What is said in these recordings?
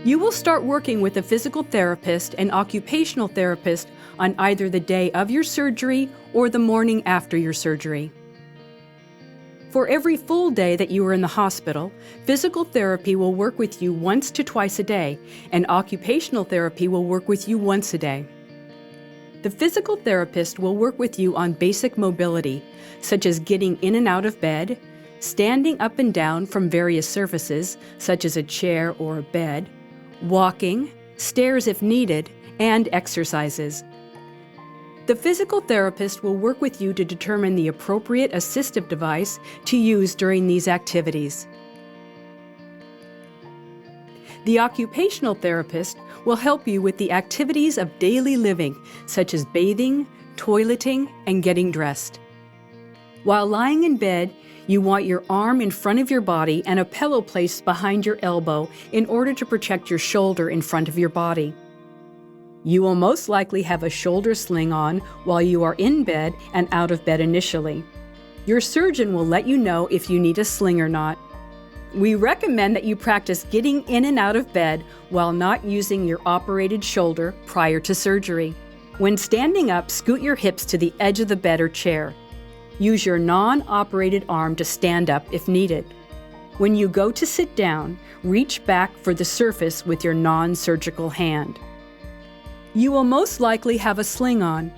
You will start working with a physical therapist and occupational therapist on either the day of your surgery or the morning after your surgery. For every full day that you are in the hospital, physical therapy will work with you once to twice a day, and occupational therapy will work with you once a day. The physical therapist will work with you on basic mobility, such as getting in and out of bed, standing up and down from various surfaces, such as a chair or a bed, walking, stairs if needed, and exercises. The physical therapist will work with you to determine the appropriate assistive device to use during these activities. The occupational therapist will help you with the activities of daily living, such as bathing, toileting, and getting dressed. While lying in bed, you want your arm in front of your body and a pillow placed behind your elbow in order to protect your shoulder in front of your body. You will most likely have a shoulder sling on while you are in bed and out of bed initially. Your surgeon will let you know if you need a sling or not. We recommend that you practice getting in and out of bed while not using your operated shoulder prior to surgery. When standing up, scoot your hips to the edge of the bed or chair. Use your non-operated arm to stand up if needed. When you go to sit down, reach back for the surface with your non-surgical hand. You will most likely have a sling on.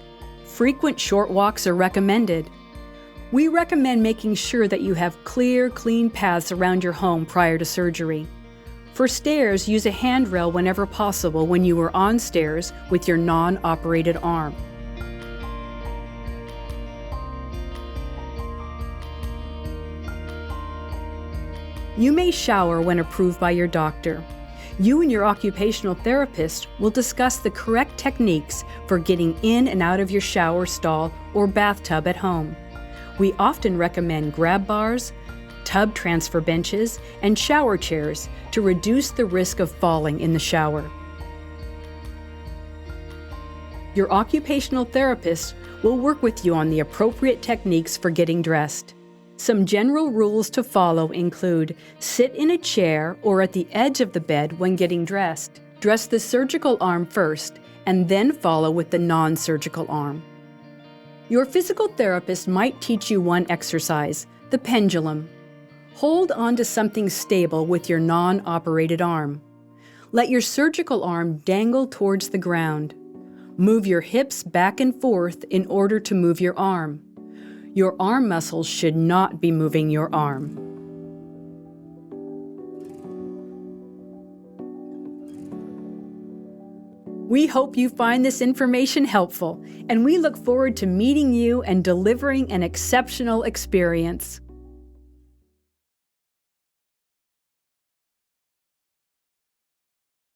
Frequent short walks are recommended. We recommend making sure that you have clear, clean paths around your home prior to surgery. For stairs, use a handrail whenever possible when you are on stairs with your non-operated arm. You may shower when approved by your doctor. You and your occupational therapist will discuss the correct techniques for getting in and out of your shower stall or bathtub at home. We often recommend grab bars, tub transfer benches, and shower chairs to reduce the risk of falling in the shower. Your occupational therapist will work with you on the appropriate techniques for getting dressed. Some general rules to follow include: sit in a chair or at the edge of the bed when getting dressed. Dress the surgical arm first, and then follow with the non-surgical arm. Your physical therapist might teach you one exercise, the pendulum. Hold on to something stable with your non-operated arm. Let your surgical arm dangle towards the ground. Move your hips back and forth in order to move your arm. Your arm muscles should not be moving your arm. We hope you find this information helpful, and we look forward to meeting you and delivering an exceptional experience.